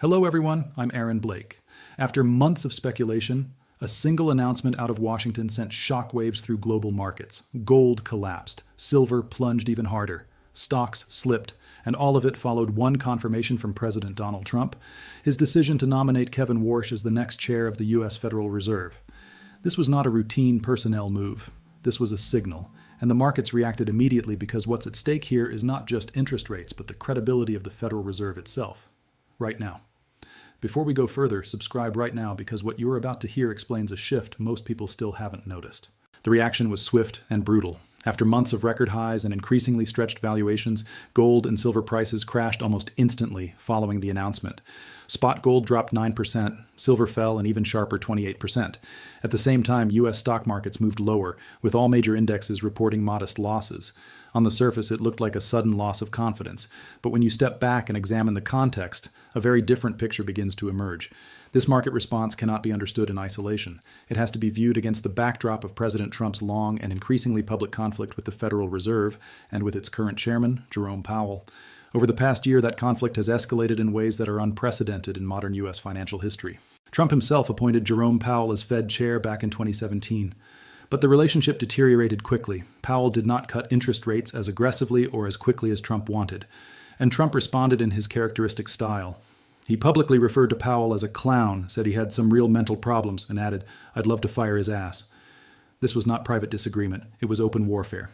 Hello everyone, I'm Aaron Blake. After months of speculation, a single announcement out of Washington sent shockwaves through global markets. Gold collapsed, silver plunged even harder, stocks slipped, and all of it followed one confirmation from President Donald Trump, his decision to nominate Kevin Warsh as the next chair of the U.S. Federal Reserve. This was not a routine personnel move. This was a signal, and the markets reacted immediately because what's at stake here is not just interest rates, but the credibility of the Federal Reserve itself. Right now. Before we go further, subscribe right now because what you are about to hear explains a shift most people still haven't noticed. The reaction was swift and brutal. After months of record highs and increasingly stretched valuations, gold and silver prices crashed almost instantly following the announcement. Spot gold dropped 9%, silver fell an even sharper 28%. At the same time, U.S. stock markets moved lower, with all major indexes reporting modest losses. On the surface, it looked like a sudden loss of confidence, but when you step back and examine the context, a very different picture begins to emerge. This market response cannot be understood in isolation. It has to be viewed against the backdrop of President Trump's long and increasingly public conflict with the Federal Reserve and with its current chairman, Jerome Powell. Over the past year, that conflict has escalated in ways that are unprecedented in modern U.S. financial history. Trump himself appointed Jerome Powell as Fed chair back in 2017. But the relationship deteriorated quickly. Powell did not cut interest rates as aggressively or as quickly as Trump wanted. And Trump responded in his characteristic style. He publicly referred to Powell as a clown, said he had some real mental problems, and added, "I'd love to fire his ass." This was not private disagreement. It was open warfare.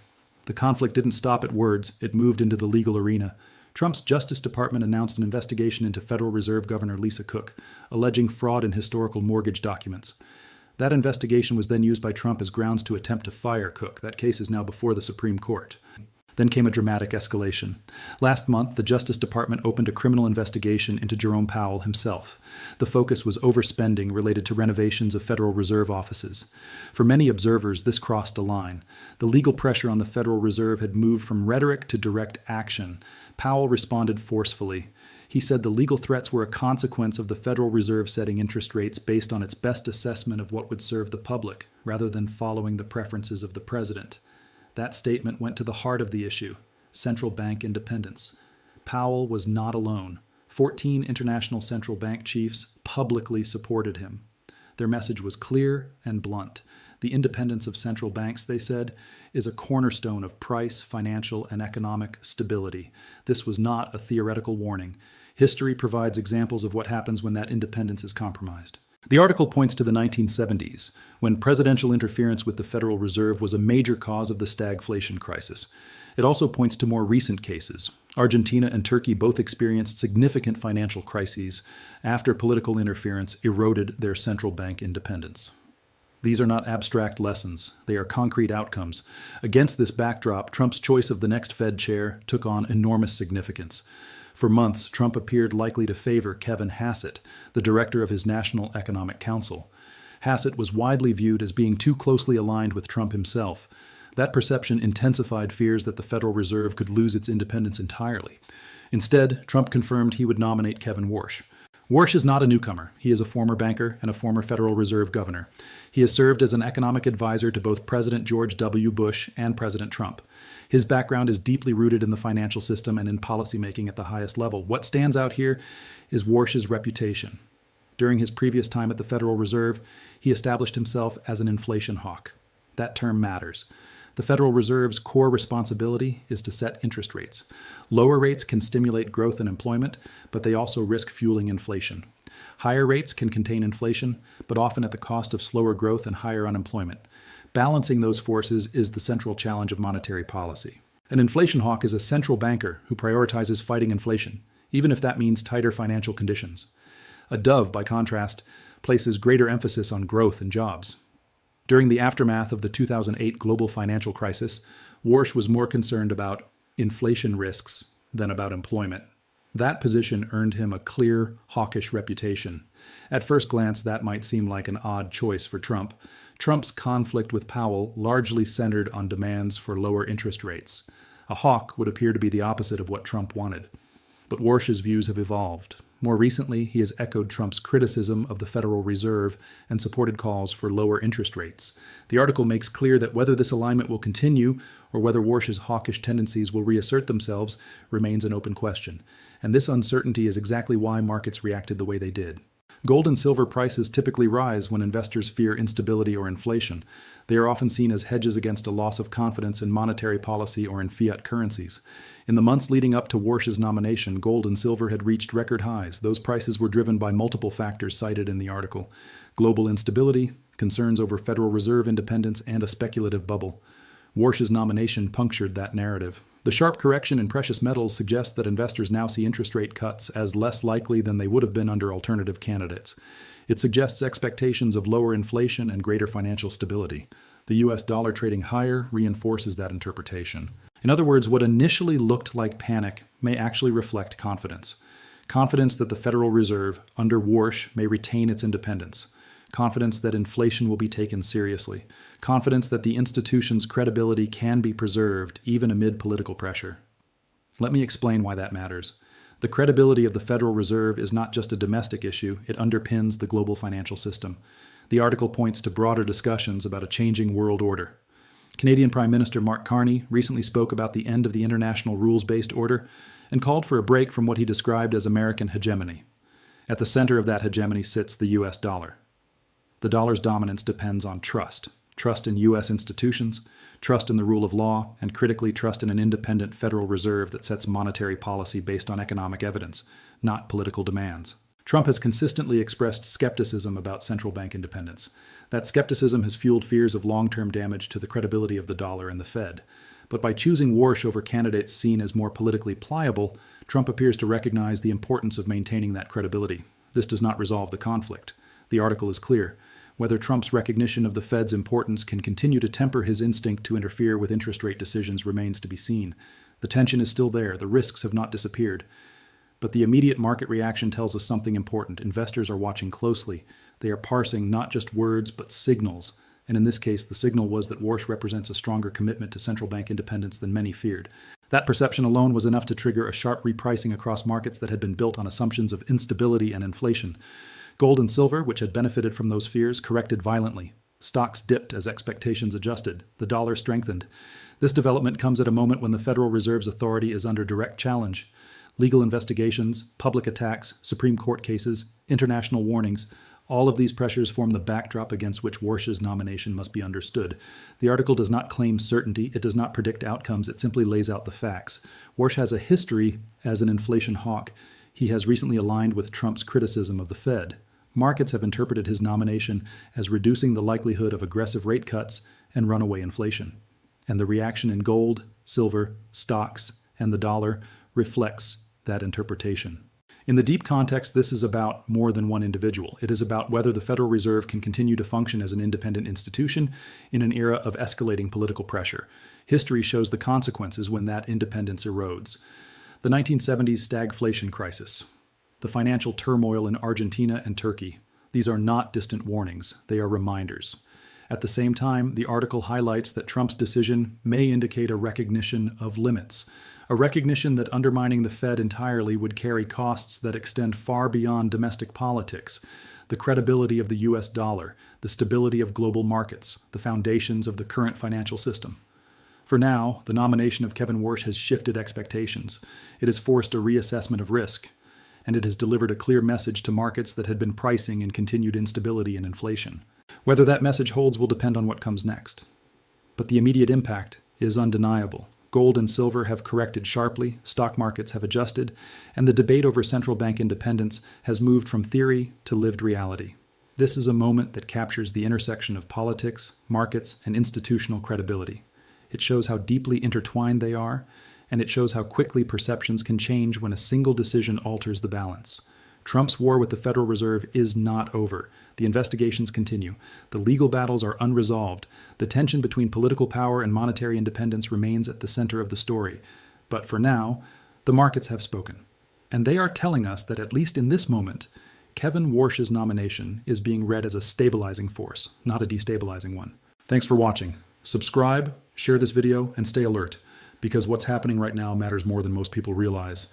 The conflict didn't stop at words. It moved into the legal arena. Trump's Justice Department announced an investigation into Federal Reserve Governor Lisa Cook, alleging fraud in historical mortgage documents. That investigation was then used by Trump as grounds to attempt to fire Cook. That case is now before the Supreme Court. Then came a dramatic escalation. Last month, the Justice Department opened a criminal investigation into Jerome Powell himself. The focus was overspending related to renovations of Federal Reserve offices. For many observers, this crossed a line. The legal pressure on the Federal Reserve had moved from rhetoric to direct action. Powell responded forcefully. He said the legal threats were a consequence of the Federal Reserve setting interest rates based on its best assessment of what would serve the public, rather than following the preferences of the president. That statement went to the heart of the issue, central bank independence. Powell was not alone. 14 international central bank chiefs publicly supported him. Their message was clear and blunt. The independence of central banks, they said, is a cornerstone of price, financial, and economic stability. This was not a theoretical warning. History provides examples of what happens when that independence is compromised. The article points to the 1970s, when presidential interference with the Federal Reserve was a major cause of the stagflation crisis. It also points to more recent cases. Argentina and Turkey both experienced significant financial crises after political interference eroded their central bank independence. These are not abstract lessons. They are concrete outcomes. Against this backdrop, Trump's choice of the next Fed chair took on enormous significance. For months, Trump appeared likely to favor Kevin Hassett, the director of his National Economic Council. Hassett was widely viewed as being too closely aligned with Trump himself. That perception intensified fears that the Federal Reserve could lose its independence entirely. Instead, Trump confirmed he would nominate Kevin Warsh. Warsh is not a newcomer. He is a former banker and a former Federal Reserve governor. He has served as an economic advisor to both President George W. Bush and President Trump. His background is deeply rooted in the financial system and in policymaking at the highest level. What stands out here is Warsh's reputation. During his previous time at the Federal Reserve, he established himself as an inflation hawk. That term matters. The Federal Reserve's core responsibility is to set interest rates. Lower rates can stimulate growth and employment, but they also risk fueling inflation. Higher rates can contain inflation, but often at the cost of slower growth and higher unemployment. Balancing those forces is the central challenge of monetary policy. An inflation hawk is a central banker who prioritizes fighting inflation, even if that means tighter financial conditions. A dove, by contrast, places greater emphasis on growth and jobs. During the aftermath of the 2008 global financial crisis, Warsh was more concerned about inflation risks than about employment. That position earned him a clear, hawkish reputation. At first glance, that might seem like an odd choice for Trump. Trump's conflict with Powell largely centered on demands for lower interest rates. A hawk would appear to be the opposite of what Trump wanted. But Warsh's views have evolved. More recently, he has echoed Trump's criticism of the Federal Reserve and supported calls for lower interest rates. The article makes clear that whether this alignment will continue or whether Warsh's hawkish tendencies will reassert themselves remains an open question. And this uncertainty is exactly why markets reacted the way they did. Gold and silver prices typically rise when investors fear instability or inflation. They are often seen as hedges against a loss of confidence in monetary policy or in fiat currencies. In the months leading up to Warsh's nomination, gold and silver had reached record highs. Those prices were driven by multiple factors cited in the article: global instability, concerns over Federal Reserve independence, and a speculative bubble. Warsh's nomination punctured that narrative. The sharp correction in precious metals suggests that investors now see interest rate cuts as less likely than they would have been under alternative candidates. It suggests expectations of lower inflation and greater financial stability. The US dollar trading higher reinforces that interpretation. In other words, what initially looked like panic may actually reflect confidence. Confidence that the Federal Reserve, under Warsh, may retain its independence. Confidence that inflation will be taken seriously. Confidence that the institution's credibility can be preserved even amid political pressure. Let me explain why that matters. The credibility of the Federal Reserve is not just a domestic issue, it underpins the global financial system. The article points to broader discussions about a changing world order. Canadian Prime Minister Mark Carney recently spoke about the end of the international rules-based order and called for a break from what he described as American hegemony. At the center of that hegemony sits the US dollar. The dollar's dominance depends on trust. Trust in U.S. institutions, trust in the rule of law, and critically, trust in an independent Federal Reserve that sets monetary policy based on economic evidence, not political demands. Trump has consistently expressed skepticism about central bank independence. That skepticism has fueled fears of long-term damage to the credibility of the dollar and the Fed. But by choosing Warsh over candidates seen as more politically pliable, Trump appears to recognize the importance of maintaining that credibility. This does not resolve the conflict. The article is clear. Whether Trump's recognition of the Fed's importance can continue to temper his instinct to interfere with interest rate decisions remains to be seen. The tension is still there. The risks have not disappeared. But the immediate market reaction tells us something important. Investors are watching closely. They are parsing not just words, but signals. And in this case, the signal was that Warsh represents a stronger commitment to central bank independence than many feared. That perception alone was enough to trigger a sharp repricing across markets that had been built on assumptions of instability and inflation. Gold and silver, which had benefited from those fears, corrected violently. Stocks dipped as expectations adjusted. The dollar strengthened. This development comes at a moment when the Federal Reserve's authority is under direct challenge. Legal investigations, public attacks, Supreme Court cases, international warnings, all of these pressures form the backdrop against which Warsh's nomination must be understood. The article does not claim certainty, it does not predict outcomes, it simply lays out the facts. Warsh has a history as an inflation hawk. He has recently aligned with Trump's criticism of the Fed. Markets have interpreted his nomination as reducing the likelihood of aggressive rate cuts and runaway inflation. And the reaction in gold, silver, stocks, and the dollar reflects that interpretation. In the deep context, this is about more than one individual. It is about whether the Federal Reserve can continue to function as an independent institution in an era of escalating political pressure. History shows the consequences when that independence erodes. The 1970s stagflation crisis, the financial turmoil in Argentina and Turkey. These are not distant warnings, they are reminders. At the same time, the article highlights that Trump's decision may indicate a recognition of limits, a recognition that undermining the Fed entirely would carry costs that extend far beyond domestic politics, the credibility of the US dollar, the stability of global markets, the foundations of the current financial system. For now, the nomination of Kevin Warsh has shifted expectations. It has forced a reassessment of risk, and it has delivered a clear message to markets that had been pricing in continued instability and inflation. Whether that message holds will depend on what comes next. But the immediate impact is undeniable. Gold and silver have corrected sharply, stock markets have adjusted, and the debate over central bank independence has moved from theory to lived reality. This is a moment that captures the intersection of politics, markets, and institutional credibility. It shows how deeply intertwined they are, and it shows how quickly perceptions can change when a single decision alters the balance. Trump's war with the Federal Reserve is not over. The investigations continue. The legal battles are unresolved. The tension between political power and monetary independence remains at the center of the story. But for now, the markets have spoken. And they are telling us that at least in this moment, Kevin Warsh's nomination is being read as a stabilizing force, not a destabilizing one. Thanks for watching. Subscribe, share this video, and stay alert, because what's happening right now matters more than most people realize.